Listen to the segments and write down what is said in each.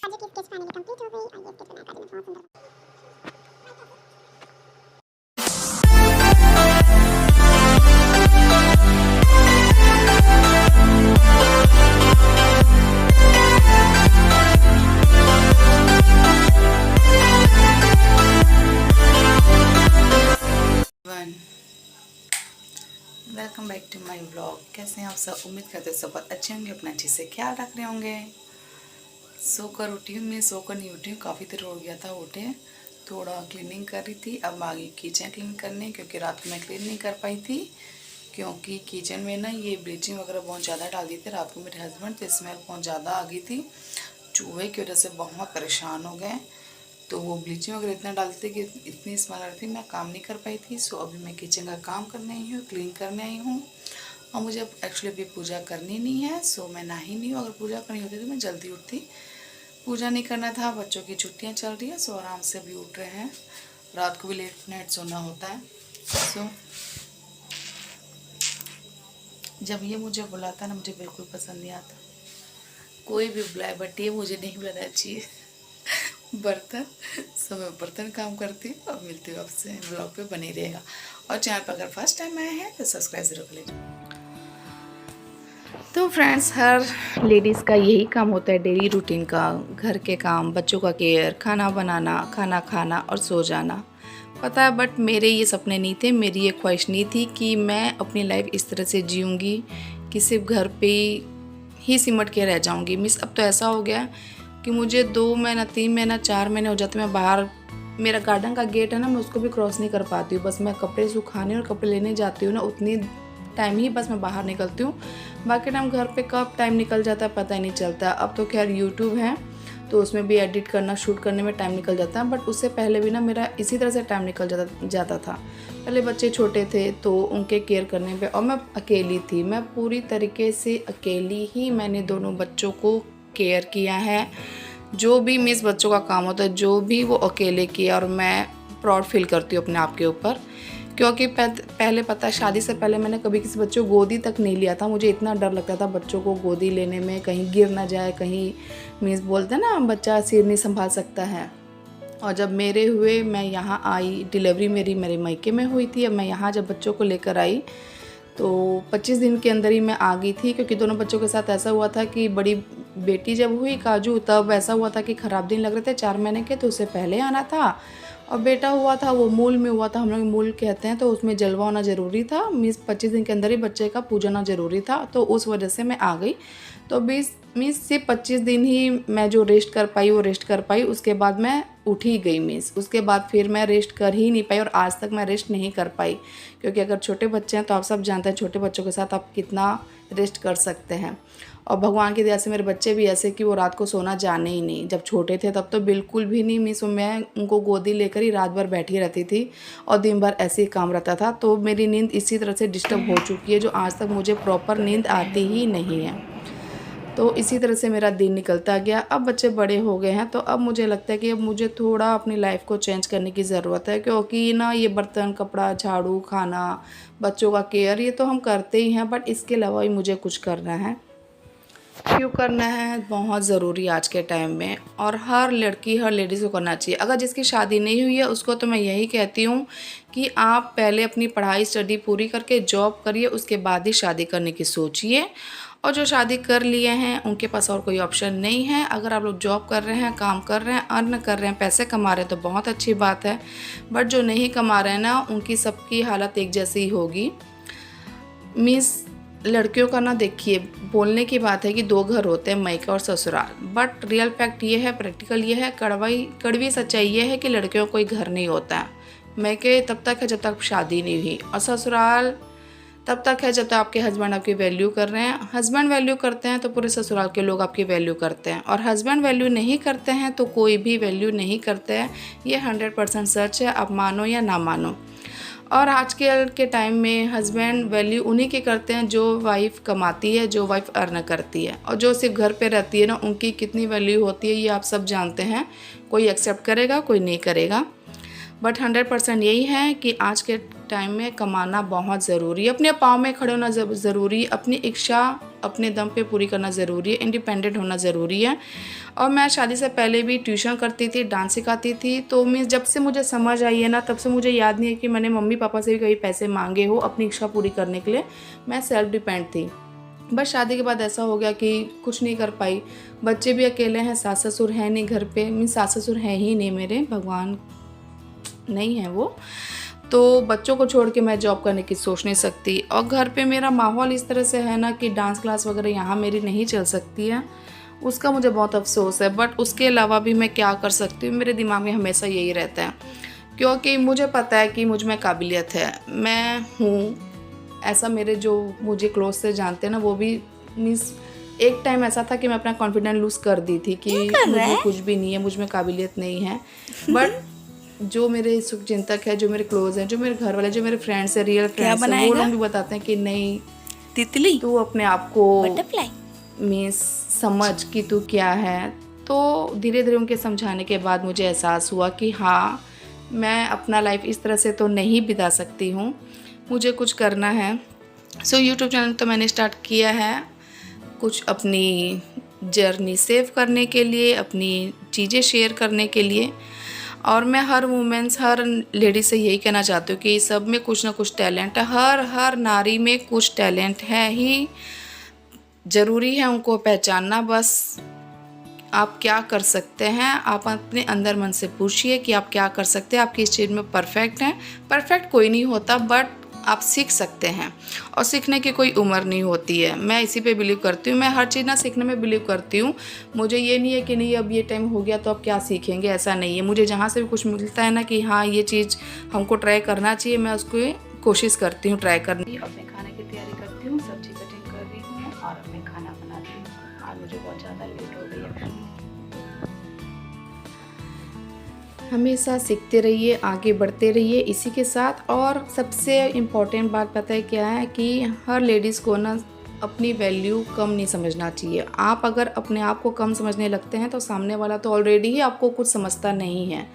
आज की sketch finally complete हो गई और ये स्केच बनाकर मैंने बहुत सुंदर welcome back to my vlog. कैसे हैं आप सब? उम्मीद करते हैं सब बहुत अच्छे होंगे, अपना अच्छे से ख्याल रख रहे होंगे। सोकर उठी हूँ, मैं सोकर नहीं उठी हूँ, काफ़ी देर हो गया था उठे। थोड़ा क्लीनिंग कर रही थी, अब आ गई किचन क्लीन करने, क्योंकि रात को मैं क्लीन नहीं कर पाई थी, क्योंकि किचन में ना ये ब्लीचिंग वगैरह बहुत ज़्यादा डाल दी थी रात को मेरे हस्बैंड, तो स्मेल बहुत ज़्यादा आ गई थी। चूहे की वजह से बहुत परेशान हो गए, तो वो ब्लीचिंग वगैरह इतना डालते कि इतनी स्मेल आ रही थी, मैं काम नहीं कर पाई थी। सो अभी मैं किचन का काम करने आई हूँ, क्लीन करने आई हूँ। और मुझे एक्चुअली अभी पूजा करनी नहीं है, सो मैं नहाई नहीं हूँ। अगर पूजा करनी होती तो मैं जल्दी उठती, पूजा नहीं करना था। बच्चों की छुट्टियाँ चल रही है, सो आराम से अभी उठ रहे हैं। रात को भी लेट नाइट सोना होता है। सो जब ये मुझे बुलाता ना, मुझे बिल्कुल पसंद नहीं आता। कोई भी बुलाए, बट ये मुझे नहीं बुलाना चाहिए। बर्तन, सो मैं बर्तन काम करती हूँ। और मिलती हूँ आपसे, ब्लॉग पे बने रहेगा। और चैनल पर अगर फर्स्ट टाइम आए हैं तो सब्सक्राइब जरूर कर लीजिए। तो फ्रेंड्स, हर लेडीज़ का यही काम होता है डेली रूटीन का, घर के काम, बच्चों का केयर, खाना बनाना, खाना खाना और सो जाना। पता है, बट मेरे ये सपने नहीं थे, मेरी ये ख्वाहिश नहीं थी कि मैं अपनी लाइफ इस तरह से जीऊँगी कि सिर्फ घर पे ही सिमट के रह जाऊँगी। मिस अब तो ऐसा हो गया कि मुझे 2 महीना, 3 महीना, 4 महीने हो जाते मैं बाहर, मेरा गार्डन का गेट है ना, मैं उसको भी क्रॉस नहीं कर पाती हूँ। बस मैं कपड़े सुखाने और कपड़े लेने जाती हूँ ना, उतनी टाइम ही बस मैं बाहर निकलती हूँ। बाकी टाइम घर पे कब टाइम निकल जाता है पता ही नहीं चलता। अब तो खैर यूट्यूब है, तो उसमें भी एडिट करना, शूट करने में टाइम निकल जाता है, बट उससे पहले भी ना मेरा इसी तरह से टाइम निकल जाता था। पहले बच्चे छोटे थे तो उनके केयर करने पे, और मैं अकेली थी, मैं पूरी तरीके से अकेली ही मैंने दोनों बच्चों को केयर किया है। जो भी मिस बच्चों का काम होता है, जो भी वो अकेले किया, और मैं प्राउड फील करती हूँ अपने आप के ऊपर। क्योंकि पहले पता है, शादी से पहले मैंने कभी किसी बच्चों को गोदी तक नहीं लिया था। मुझे इतना डर लगता था बच्चों को गोदी लेने में, कहीं गिर ना जाए, कहीं मीन्स बोलते हैं ना बच्चा सिर नहीं संभाल सकता है। और जब मेरे हुए, मैं यहाँ आई, डिलीवरी मेरी मेरे मायके में हुई थी। अब मैं यहाँ जब बच्चों को लेकर आई तो 25 दिन के अंदर ही मैं आ गई थी, क्योंकि दोनों बच्चों के साथ ऐसा हुआ था कि बड़ी बेटी जब हुई काजू, तब ऐसा हुआ था कि ख़राब दिन लग रहे थे 4 महीने के, तो उससे पहले आना था। और बेटा हुआ था वो मूल में हुआ था, हम लोग मूल कहते हैं, तो उसमें जलवा होना ज़रूरी था। मीन्स 25 दिन के अंदर ही बच्चे का पूजना ज़रूरी था, तो उस वजह से मैं आ गई। तो 20 मीन्स सिर्फ 25 दिन ही मैं जो रेस्ट कर पाई वो रेस्ट कर पाई, उसके बाद मैं उठ ही गई। मीन्स उसके बाद फिर मैं रेस्ट कर ही नहीं पाई, और आज तक मैं रेस्ट नहीं कर पाई। क्योंकि अगर छोटे बच्चे हैं तो आप सब जानते हैं, छोटे बच्चों के साथ आप कितना रेस्ट कर सकते हैं। और भगवान की दया से मेरे बच्चे भी ऐसे कि वो रात को सोना जाने ही नहीं। जब छोटे थे तब तो बिल्कुल भी नहीं, मीन्स मैं उनको गोदी लेकर ही रात भर बैठी रहती थी, और दिन भर ऐसे ही काम रहता था। तो मेरी नींद इसी तरह से डिस्टर्ब हो चुकी है, जो आज तक मुझे प्रॉपर नींद आती ही नहीं है। तो इसी तरह से मेरा दिन निकलता गया। अब बच्चे बड़े हो गए हैं, तो अब मुझे लगता है कि अब मुझे थोड़ा अपनी लाइफ को चेंज करने की ज़रूरत है, क्योंकि ना ये बर्तन, कपड़ा, झाड़ू, खाना, बच्चों का केयर, ये तो हम करते ही हैं, बट इसके अलावा ही मुझे कुछ करना है। क्यों करना है? बहुत ज़रूरी आज के टाइम में, और हर लड़की, हर लेडीज़ को करना चाहिए। अगर जिसकी शादी नहीं हुई है उसको तो मैं यही कहती हूँ कि आप पहले अपनी पढ़ाई, स्टडी पूरी करके जॉब करिए, उसके बाद ही शादी करने की सोचिए। और जो शादी कर लिए हैं उनके पास और कोई ऑप्शन नहीं है। अगर आप लोग जॉब कर रहे हैं, काम कर रहे हैं, अर्न कर रहे हैं, पैसे कमा रहे हैं, तो बहुत अच्छी बात है। बट जो नहीं कमा रहे हैं ना, उनकी सबकी हालत एक जैसी ही होगी। मीन्स लड़कियों का ना, देखिए, बोलने की बात है कि 2 घर होते हैं, मायका और ससुराल, बट रियल फैक्ट ये है, प्रैक्टिकल ये है, कड़वी सच्चाई ये है कि लड़कियों को कोई घर नहीं होता है। मायके तब तक है जब तक शादी नहीं हुई, और ससुराल तब तक है जब तक आपके हस्बैंड आपकी वैल्यू कर रहे हैं। हस्बैंड वैल्यू करते हैं तो पूरे ससुराल के लोग आपकी वैल्यू करते हैं, और हस्बैंड वैल्यू नहीं करते हैं तो कोई भी वैल्यू नहीं करते हैं। ये 100% सच है, आप मानो या ना मानो। और आज के टाइम में हस्बैंड वैल्यू उन्हीं के करते हैं जो वाइफ कमाती है, जो वाइफ अर्न करती है। और जो सिर्फ घर पे रहती है ना, उनकी कितनी वैल्यू होती है ये आप सब जानते हैं। कोई एक्सेप्ट करेगा, कोई नहीं करेगा। बट 100% यही है कि आज के टाइम में कमाना बहुत ज़रूरी है, अपने पाँव में खड़े होना ज़रूरी है, अपनी इच्छा अपने दम पे पूरी करना ज़रूरी है, इंडिपेंडेंट होना ज़रूरी है। और मैं शादी से पहले भी ट्यूशन करती थी, डांस सिखाती थी, तो मैं जब से मुझे समझ आई है ना, तब से मुझे याद नहीं है कि मैंने मम्मी पापा से भी कभी पैसे मांगे हो अपनी इच्छा पूरी करने के लिए। मैं सेल्फ डिपेंड थी। बस शादी के बाद ऐसा हो गया कि कुछ नहीं कर पाई। बच्चे भी अकेले हैं, सास ससुर हैं नहीं घर पे, मीन्स सास ससुर हैं ही नहीं मेरे, भगवान नहीं है वो। तो बच्चों को छोड़ के मैं जॉब करने की सोच नहीं सकती, और घर पे मेरा माहौल इस तरह से है ना कि डांस क्लास वगैरह यहाँ मेरी नहीं चल सकती है, उसका मुझे बहुत अफसोस है। बट उसके अलावा भी मैं क्या कर सकती हूँ, मेरे दिमाग में हमेशा यही रहता है, क्योंकि मुझे पता है कि मुझ में काबिलियत है, मैं हूँ ऐसा। मेरे जो मुझे क्लोज से जानते हैं ना, वो भी मीन्स एक टाइम ऐसा था कि मैं अपना कॉन्फिडेंस लूज़ कर दी थी कि मुझे कुछ भी नहीं है, मुझ में काबिलियत नहीं है। बट जो मेरे शुभचिंतक है, जो मेरे क्लोज हैं, जो मेरे घर वाले, जो मेरे फ्रेंड्स हैं, रियल फ्रेंड्स हैं, वो लोग भी बताते हैं कि नहीं तितली, तू अपने आप को मीन्स समझ कि तू क्या है। तो धीरे धीरे उनके समझाने के बाद मुझे एहसास हुआ कि हाँ, मैं अपना लाइफ इस तरह से तो नहीं बिता सकती हूँ, मुझे कुछ करना है। सो यूट्यूब चैनल तो मैंने स्टार्ट किया है कुछ अपनी जर्नी सेव करने के लिए, अपनी चीज़ें शेयर करने के लिए। और मैं हर वुमेन्स, हर लेडी से यही कहना चाहती हूँ कि सब में कुछ ना कुछ टैलेंट है, हर नारी में कुछ टैलेंट है ही, ज़रूरी है उनको पहचानना। बस आप क्या कर सकते हैं, आप अपने अंदर मन से पूछिए कि आप क्या कर सकते हैं, आप किस चीज़ में परफेक्ट हैं। परफेक्ट कोई नहीं होता, बट आप सीख सकते हैं, और सीखने की कोई उम्र नहीं होती है। मैं इसी पे बिलीव करती हूँ, मैं हर चीज़ ना सीखने में बिलीव करती हूँ। मुझे ये नहीं है कि नहीं अब ये टाइम हो गया तो अब क्या सीखेंगे, ऐसा नहीं है। मुझे जहाँ से भी कुछ मिलता है ना कि हाँ ये चीज़ हमको ट्राई करना चाहिए, मैं उसको कोशिश करती हूँ ट्राई करने की। अपने खाने की तैयारी करती हूँ, सब्जी कटिंग कर रही हूँ और अब मैं खाना बनाती हूँ। आज मुझे बहुत ज़्यादा लेट हो गई है। हमेशा सीखते रहिए, आगे बढ़ते रहिए इसी के साथ। और सबसे इम्पॉर्टेंट बात पता है क्या है कि हर लेडीज़ को ना अपनी वैल्यू कम नहीं समझना चाहिए। आप अगर अपने आप को कम समझने लगते हैं तो सामने वाला तो ऑलरेडी ही आपको कुछ समझता नहीं है।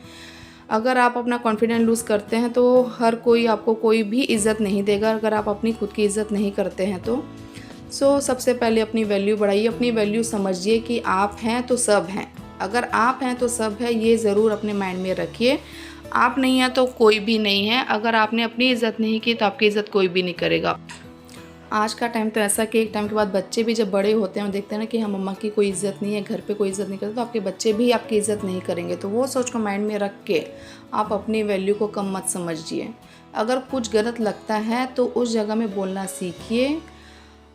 अगर आप अपना कॉन्फिडेंस लूज़ करते हैं तो हर कोई आपको कोई भी इज़्ज़त नहीं देगा, अगर आप अपनी खुद की इज़्ज़त नहीं करते हैं तो। सो सबसे पहले अपनी वैल्यू बढ़ाइए, अपनी वैल्यू समझिए कि आप हैं तो सब हैं। अगर आप हैं तो सब है, ये ज़रूर अपने माइंड में रखिए। आप नहीं हैं तो कोई भी नहीं है। अगर आपने अपनी इज़्ज़त नहीं की तो आपकी इज़्ज़त कोई भी नहीं करेगा। आज का टाइम तो ऐसा कि एक टाइम के बाद बच्चे भी जब बड़े होते हैं और देखते हैं ना कि हाँ मम्मा की कोई इज़्ज़त नहीं है, घर पे कोई इज़्ज़त नहीं करता, तो आपके बच्चे भी आपकी इज़्ज़त नहीं करेंगे। तो वो सोच को माइंड में रख के आप अपनी वैल्यू को कम मत समझिए। अगर कुछ गलत लगता है तो उस जगह में बोलना सीखिए।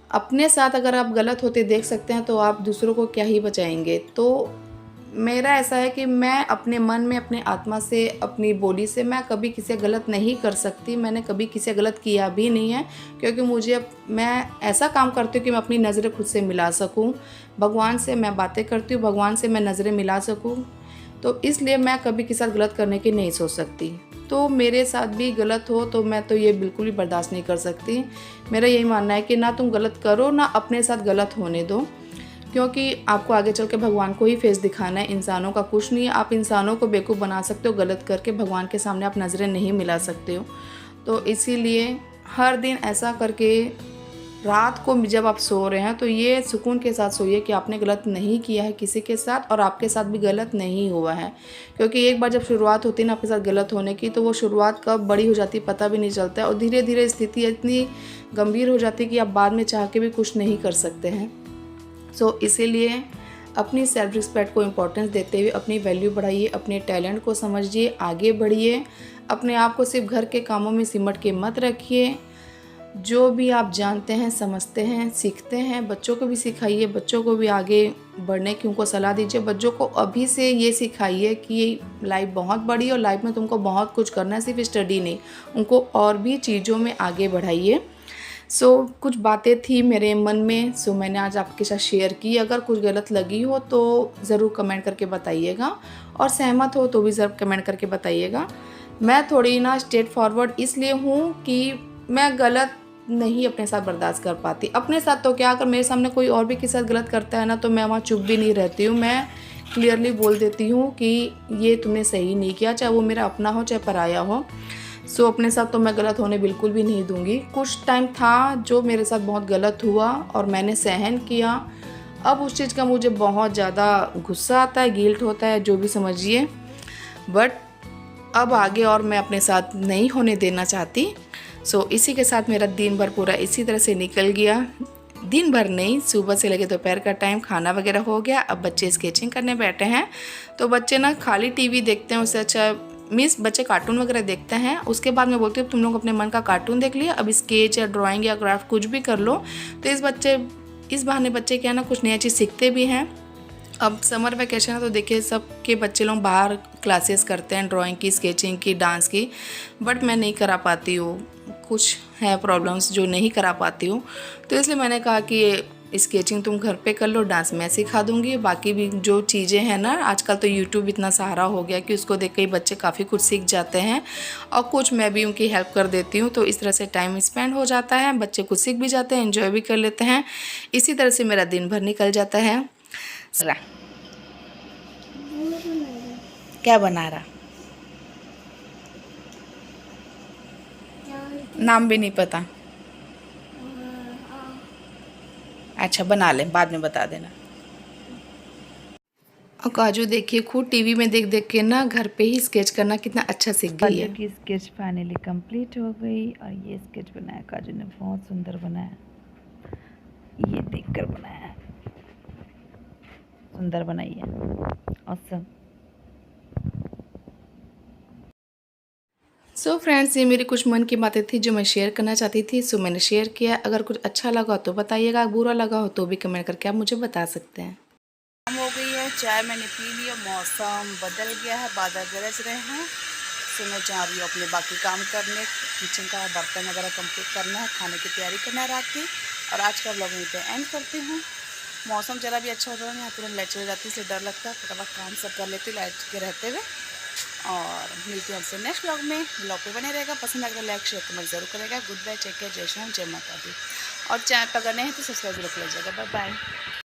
अपने साथ अगर आप गलत होते देख सकते हैं तो आप दूसरों को क्या ही बचाएंगे। तो मेरा ऐसा है कि मैं अपने मन में, अपने आत्मा से, अपनी बोली से मैं कभी किसी गलत नहीं कर सकती। मैंने कभी किसी गलत किया भी नहीं है, क्योंकि मैं ऐसा काम करती हूँ कि मैं अपनी नज़रें खुद से मिला सकूँ। भगवान से मैं बातें करती हूँ, भगवान से मैं नज़रें मिला सकूँ, तो इसलिए मैं कभी किसी साथ गलत करने की नहीं सोच सकती। तो मेरे साथ भी गलत हो तो मैं तो ये बिल्कुल भी बर्दाश्त नहीं कर सकती। मेरा यही मानना है कि ना तुम गलत करो, ना अपने साथ गलत होने दो, क्योंकि आपको आगे चल के भगवान को ही फेस दिखाना है, इंसानों का कुछ नहीं है। आप इंसानों को बेवकूफ़ बना सकते हो गलत करके, भगवान के सामने आप नज़रें नहीं मिला सकते हो। तो इसीलिए हर दिन ऐसा करके रात को जब आप सो रहे हैं तो ये सुकून के साथ सोइए कि आपने गलत नहीं किया है किसी के साथ, और आपके साथ भी गलत नहीं हुआ है। क्योंकि एक बार जब शुरुआत होती है ना आपके साथ गलत होने की, तो वो शुरुआत कब बड़ी हो जाती है पता भी नहीं चलता है, और धीरे धीरे स्थिति इतनी गंभीर हो जाती है कि आप बाद में चाह के भी कुछ नहीं कर सकते हैं। सो इसीलिए अपनी सेल्फ रिस्पेक्ट को इम्पोर्टेंस देते हुए अपनी वैल्यू बढ़ाइए, अपने टैलेंट को समझिए, आगे बढ़िए। अपने आप को सिर्फ घर के कामों में सिमट के मत रखिए। जो भी आप जानते हैं, समझते हैं, सीखते हैं, बच्चों को भी सिखाइए, बच्चों को भी आगे बढ़ने की उनको सलाह दीजिए। बच्चों को अभी से ये सिखाइए कि लाइफ बहुत बड़ी है और लाइफ में तुमको बहुत कुछ करना है, सिर्फ स्टडी नहीं, उनको और भी चीज़ों में आगे बढ़ाइए। कुछ बातें थी मेरे मन में, मैंने आज आपके साथ शेयर की। अगर कुछ गलत लगी हो तो ज़रूर कमेंट करके बताइएगा, और सहमत हो तो भी ज़रूर कमेंट करके बताइएगा। मैं थोड़ी ना स्ट्रेट फॉरवर्ड इसलिए हूँ कि मैं गलत नहीं अपने साथ बर्दाश्त कर पाती। अपने साथ तो क्या, अगर मेरे सामने कोई और भी किसी साथ गलत करता है ना तो मैं वहाँ चुप भी नहीं रहती हूँ। मैं क्लियरली बोल देती हूँ कि ये तुमने सही नहीं किया, चाहे वो मेरा अपना हो चाहे पराया हो। सो अपने साथ तो मैं गलत होने बिल्कुल भी नहीं दूँगी। कुछ टाइम था जो मेरे साथ बहुत गलत हुआ और मैंने सहन किया। अब उस चीज़ का मुझे बहुत ज़्यादा गुस्सा आता है, गिल्ट होता है, जो भी समझिए। बट अब आगे और मैं अपने साथ नहीं होने देना चाहती। सो इसी के साथ मेरा दिन भर पूरा इसी तरह से निकल गया। दिन भर नहीं, सुबह से लेकर दोपहर का टाइम खाना वगैरह हो गया। अब बच्चे स्केचिंग करने बैठे हैं। तो बच्चे ना खाली टीवी देखते हैं, उससे अच्छा मीन्स बच्चे कार्टून वगैरह देखते हैं। उसके बाद मैं बोलती हूँ तुम लोग अपने मन का कार्टून देख लिया, अब स्केच या ड्राइंग या क्राफ्ट कुछ भी कर लो। तो इस बहाने बच्चे क्या है ना, कुछ नया चीज़ सीखते भी हैं। अब समर वैकेशन है तो देखिए सबके बच्चे लोग बाहर क्लासेस करते हैं, ड्राइंग की, स्केचिंग की, डांस की। बट मैं नहीं करा पाती हूँ, कुछ है प्रॉब्लम्स जो नहीं करा पाती हूँ। तो इसलिए मैंने कहा कि स्केचिंग तुम घर पे कर लो, डांस मैं सिखा दूँगी। बाकी भी जो चीज़ें हैं ना, आजकल तो यूट्यूब इतना सहारा हो गया कि उसको देख के बच्चे काफ़ी कुछ सीख जाते हैं और कुछ मैं भी उनकी हेल्प कर देती हूँ। तो इस तरह से टाइम स्पेंड हो जाता है, बच्चे कुछ सीख भी जाते हैं, एंजॉय भी कर लेते हैं। इसी तरह से मेरा दिन भर निकल जाता है। क्या बना रहा? नाम भी नहीं पता। अच्छा बना ले, बाद में बता देना। और काजू देखिए खुद टीवी में देख देख के ना घर पे ही स्केच करना कितना अच्छा सीख गई है। काजू की स्केच फाइनली कंप्लीट हो गई और ये स्केच बनाया काजू ने, बहुत सुंदर बनाया। ये देखकर बनाया, सुंदर बनाई है, ऑसम। सो फ्रेंड्स, ये मेरी कुछ मन की बातें थी जो मैं शेयर करना चाहती थी। सो मैंने शेयर किया। अगर कुछ अच्छा लगा तो बताइएगा, बुरा लगा हो तो भी कमेंट करके आप मुझे बता सकते हैं। शाम हो गई है, चाय मैंने पी ली और मौसम बदल गया है, बादल गरज रहे हैं। सो मैं जा रही हूँ अपने बाकी काम करने, किचन का बर्तन वगैरह कंप्लीट करना है, खाने की तैयारी करना है रात की। और आज का व्लॉग यहीं पे एंड करती हूँ। मौसम ज़रा भी अच्छा हो रहा है, यहाँ तुरंत लाइट चली जाती है, इसलिए डर लगता है। फटाफट काम सब कर लेती हूँ लाइट के रहते हुए। और मिलती हूँ आपसे नेक्स्ट व्लॉग में। व्लॉग पे बने रहेगा, पसंद आएगा लाइक शेयर कमेंट जरूर करेगा। गुड बाय, टेक केयर, जय श्री राम, जय माता दी। और चैनल पर अगर नहीं है तो सब्सक्राइब जरूर कर लीजिएगा। Bye bye.